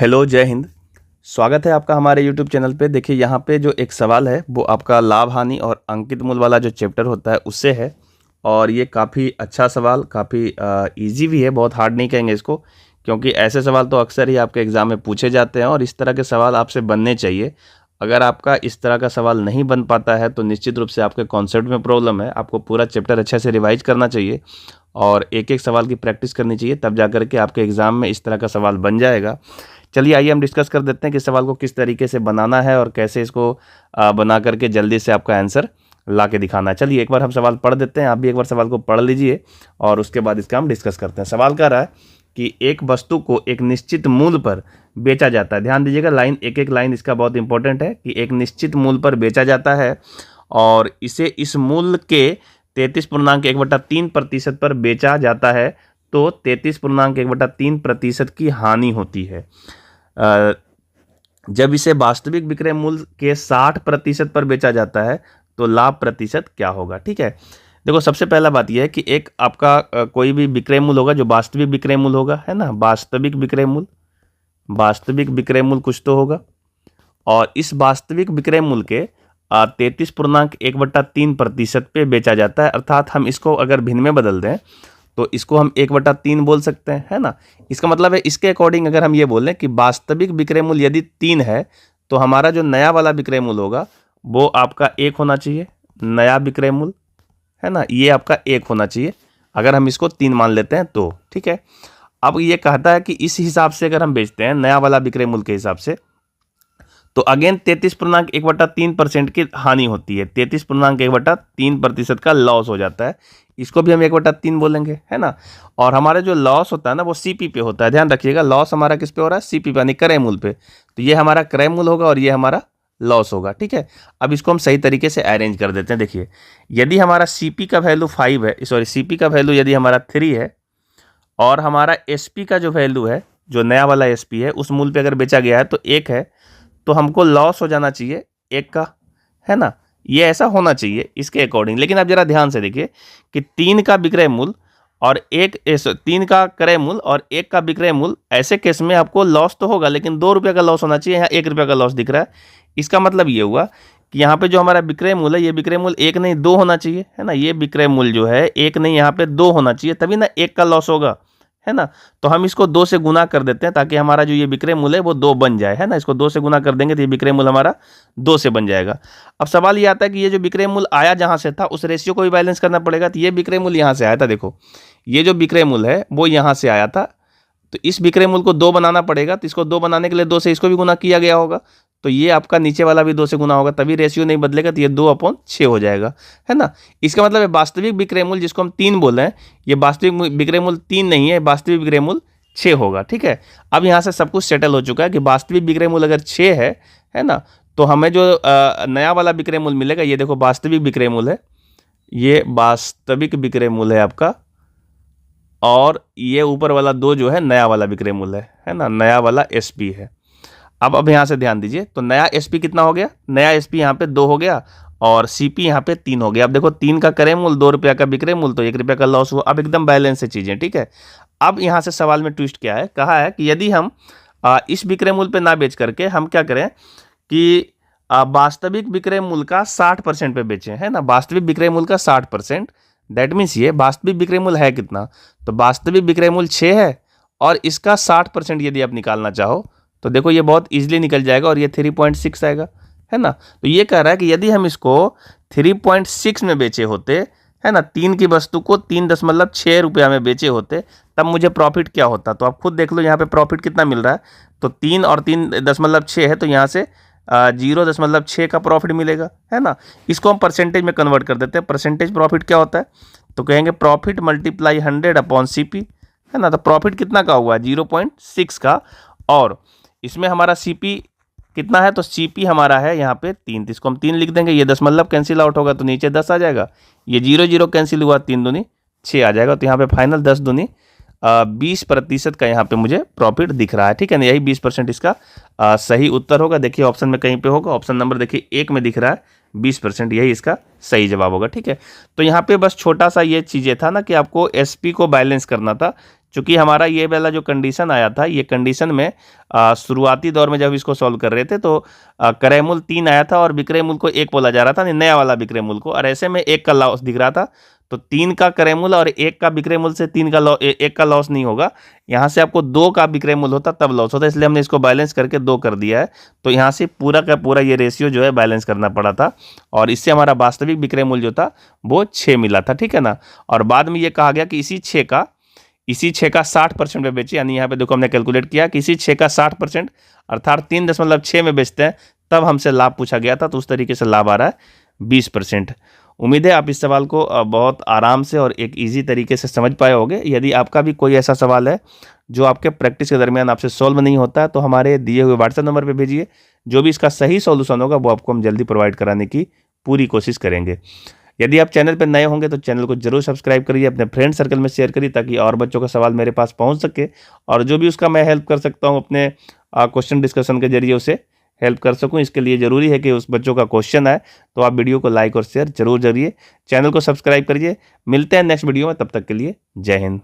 Hello, जय हिंद। स्वागत है आपका हमारे यूट्यूब चैनल पे। देखिए यहाँ पे जो एक सवाल है वो आपका लाभ हानि और अंकित मूल वाला जो चैप्टर होता है उससे है। और ये काफ़ी अच्छा सवाल, काफ़ी इजी भी है, बहुत हार्ड नहीं कहेंगे इसको, क्योंकि ऐसे सवाल तो अक्सर ही आपके एग्ज़ाम में पूछे जाते हैं और इस तरह के सवाल आपसे बनने चाहिए। अगर आपका इस तरह का सवाल नहीं बन पाता है तो निश्चित रूप से आपके कॉन्सेप्ट में प्रॉब्लम है। आपको पूरा चैप्टर अच्छे से रिवाइज करना चाहिए और एक एक सवाल की प्रैक्टिस करनी चाहिए, तब जा करके आपके एग्ज़ाम में इस तरह का सवाल बन जाएगा। चलिए आइए हम डिस्कस कर देते हैं कि सवाल को किस तरीके से बनाना है और कैसे इसको बना करके जल्दी से आपका आंसर ला के दिखाना है। चलिए एक बार हम सवाल पढ़ देते हैं, आप भी एक बार सवाल को पढ़ लीजिए और उसके बाद इसका हम डिस्कस करते हैं। सवाल कह रहा है कि एक वस्तु को एक निश्चित मूल्य पर बेचा जाता है। ध्यान दीजिएगा, लाइन एक एक लाइन इसका बहुत इंपॉर्टेंट है कि एक निश्चित मूल्य पर बेचा जाता है और इसे इस मूल्य के 33.1/3% पर बेचा जाता है, तो 33.1/3% की हानि होती है। जब इसे वास्तविक विक्रय मूल्य के 60% पर बेचा जाता है तो लाभ प्रतिशत क्या होगा। ठीक है, देखो सबसे पहला बात यह है कि एक आपका कोई भी विक्रय मूल्य होगा जो वास्तविक विक्रय मूल्य होगा, है ना, वास्तविक विक्रय मूल्य कुछ तो होगा और इस वास्तविक विक्रय मूल्य के 33.1/3% पे बेचा जाता है। अर्थात हम इसको अगर भिन्न में बदल दें तो इसको हम 1/3 बोल सकते हैं, है ना। इसका मतलब है इसके अकॉर्डिंग अगर हम ये बोलें कि वास्तविक विक्रय मूल्य यदि 3 है तो हमारा जो नया वाला विक्रय मूल्य होगा वो आपका 1 होना चाहिए। नया विक्रय मूल्य, है ना, ये आपका 1 होना चाहिए अगर हम इसको 3 मान लेते हैं तो। ठीक है, अब ये कहता है कि इस हिसाब से अगर हम बेचते हैं नया वाला विक्रय मूल्य के हिसाब से तो अगेन 33.1/3% की हानि होती है। 33.1/3% का लॉस हो जाता है। इसको भी हम 1/3 बोलेंगे, है ना। और हमारा जो लॉस होता है ना वो सीपी पे होता है। ध्यान रखिएगा, लॉस हमारा किस पे हो रहा है, सीपी पे, यानी क्रय मूल्य पे। तो ये हमारा क्रय मूल्य होगा और ये हमारा लॉस होगा। ठीक है, अब इसको हम सही तरीके से अरेंज कर देते हैं। देखिए, यदि हमारा सीपी का वैल्यू 5 है, सॉरी सीपी का वैल्यू यदि हमारा 3 है और हमारा एसपी का जो वैल्यू है, जो नया वाला एसपी है, उस मूल्य पे अगर बेचा गया है तो 1 है, तो हमको लॉस हो जाना चाहिए 1 का, है ना। ये ऐसा होना चाहिए इसके अकॉर्डिंग। लेकिन अब जरा ध्यान से देखिए कि 3 का विक्रय मूल्य और 3 का क्रय मूल्य और 1 का विक्रय मूल्य, ऐसे केस में आपको लॉस तो होगा लेकिन 2 रुपये का लॉस होना चाहिए। यहाँ 1 रुपये का लॉस दिख रहा है। इसका मतलब ये हुआ कि यहाँ पे जो हमारा विक्रय मूल्य है, ये विक्रय मूल्य 1 नहीं 2 होना चाहिए, है ना। ये विक्रय मूल्य जो है 1 नहीं, यहाँ पे 2 होना चाहिए, तभी ना 1 का लॉस होगा, है ना। तो हम इसको 2 से गुना कर देते हैं ताकि हमारा जो ये विक्रय मूल्य है वो 2 बन जाए, है ना। इसको 2 से गुना कर देंगे तो ये विक्रय मूल्य हमारा 2 से बन जाएगा। अब सवाल ये आता है कि ये जो विक्रय मूल्य आया जहां से था उस रेशियो को भी बैलेंस करना पड़ेगा। तो ये विक्रय मूल्य यहाँ से आया था, देखो ये जो विक्रय मूल्य है वो यहाँ से आया था, तो इस विक्रय मूल्य को 2 बनाना पड़ेगा। तो इसको 2 बनाने के लिए 2 से इसको भी गुना किया गया होगा, तो ये आपका नीचे वाला भी 2 से गुना होगा, तभी रेशियो नहीं बदलेगा, तो ये 2/6 हो जाएगा, है ना। इसका मतलब है वास्तविक विक्रय मूल्य जिसको हम 3 बोले हैं, ये वास्तविक विक्रय मूल्य 3 नहीं है, वास्तविक विक्रय मूल्य 6 होगा। ठीक है, अब यहाँ से सब कुछ सेटल हो चुका है कि वास्तविक विक्रय मूल्य अगर 6 है ना, तो हमें जो नया वाला विक्रय मूल्य मिलेगा, ये देखो वास्तविक विक्रय मूल्य है, ये वास्तविक विक्रय मूल्य है आपका, और ये ऊपर वाला 2 जो है नया वाला विक्रय मूल्य है ना, नया वाला एसपी है। अब यहाँ से ध्यान दीजिए, तो नया एसपी कितना हो गया, नया एसपी यहाँ पे 2 हो गया और सीपी यहाँ पे 3 हो गया। अब देखो 3 का क्रय मूल्य, 2 रुपया का विक्रय मूल्य, तो 1 रुपया का लॉस हुआ। अब एकदम बैलेंस है चीजें। ठीक है, अब यहाँ से सवाल में ट्विस्ट क्या है, कहा है कि यदि हम इस विक्रय मूल्य पे ना बेच करके हम क्या करें कि वास्तविक विक्रय मूल्य का 60% पे बेचें, है ना। वास्तविक विक्रय मूल्य का 60%, दैट मीन्स ये वास्तविक विक्रय मूल्य है कितना, तो वास्तविक विक्रय मूल्य 6 है और इसका 60% यदि आप निकालना चाहो तो देखो ये बहुत इजीली निकल जाएगा और ये 3.6 आएगा, है ना। तो ये कह रहा है कि यदि हम इसको 3.6 में बेचे होते, है ना, 3 की वस्तु को 3.6 रुपया में बेचे होते, तब मुझे प्रॉफिट क्या होता। तो आप खुद देख लो यहाँ पे प्रॉफिट कितना मिल रहा है, तो 3 और 3.6 है, तो यहाँ से 0.6 का प्रॉफिट मिलेगा, है ना। इसको हम परसेंटेज में कन्वर्ट कर देते हैं। परसेंटेज प्रॉफिट क्या होता है, तो कहेंगे प्रॉफिट मल्टीप्लाई 100/CP, है ना। तो प्रॉफिट कितना का हुआ, 0.6 का, और इसमें हमारा सीपी कितना है, तो सीपी हमारा है यहाँ पे 3, तो इसको हम 3 लिख देंगे। ये दशमलव कैंसिल आउट होगा तो नीचे 10 आ जाएगा, ये 0 0 कैंसिल हुआ, 3 दूनी 6 आ जाएगा, तो यहाँ पे फाइनल 10 दूनी 20% का यहाँ पे मुझे प्रॉफिट दिख रहा है। ठीक है ना, यही 20% इसका सही उत्तर होगा। देखिए ऑप्शन में कहीं पे होगा, ऑप्शन नंबर देखिए 1 में दिख रहा है 20%, यही इसका सही जवाब होगा। ठीक है, तो यहाँ पे बस छोटा सा ये चीज़ें था ना कि आपको एसपी को बैलेंस करना था, चूंकि हमारा ये वाला जो कंडीशन आया था, ये कंडीशन में शुरुआती दौर में जब इसको सॉल्व कर रहे थे तो क्रय मूल्य 3 आया था और विक्रय मूल्य को 1 बोला जा रहा था, नया वाला विक्रय मूल्य को, और ऐसे में 1 का लॉस दिख रहा था। तो 3 का क्रय मूल्य और 1 का विक्रय मूल्य से 1 का लॉस नहीं होगा, यहाँ से आपको 2 का विक्रय मूल्य होता तब लॉस होता, इसलिए हमने इसको बैलेंस करके 2 कर दिया है। तो यहाँ से पूरा का पूरा ये रेशियो जो है बैलेंस करना पड़ा था, और इससे हमारा वास्तविक विक्रय मूल्य जो था वो 6 मिला था, ठीक है ना। और बाद में ये कहा गया कि इसी 6 का 60% में बेचे, यानी यहाँ पे देखो हमने कैलकुलेट किया कि इसी 6 का 60% अर्थात 3.6 में बेचते हैं, तब हमसे लाभ पूछा गया था, तो उस तरीके से लाभ आ रहा है 20%। उम्मीद है आप इस सवाल को बहुत आराम से और एक इजी तरीके से समझ पाए होंगे। यदि आपका भी कोई ऐसा सवाल है जो आपके प्रैक्टिस के दरमियान आपसे सॉल्व नहीं होता है, तो हमारे दिए हुए व्हाट्सएप नंबर पे भेजिए, जो भी इसका सही सॉल्यूशन होगा वो आपको हम जल्दी प्रोवाइड कराने की पूरी कोशिश करेंगे। यदि आप चैनल पर नए होंगे तो चैनल को जरूर सब्सक्राइब करिए, अपने फ्रेंड सर्कल में शेयर करिए, ताकि और बच्चों का सवाल मेरे पास पहुंच सके, और जो भी उसका मैं हेल्प कर सकता हूं अपने क्वेश्चन डिस्कशन के जरिए उसे हेल्प कर सकूं। इसके लिए ज़रूरी है कि उस बच्चों का क्वेश्चन आए, तो आप वीडियो को लाइक और शेयर जरूर करिए, चैनल को सब्सक्राइब करिए। मिलते हैं नेक्स्ट वीडियो में, तब तक के लिए जय हिंद।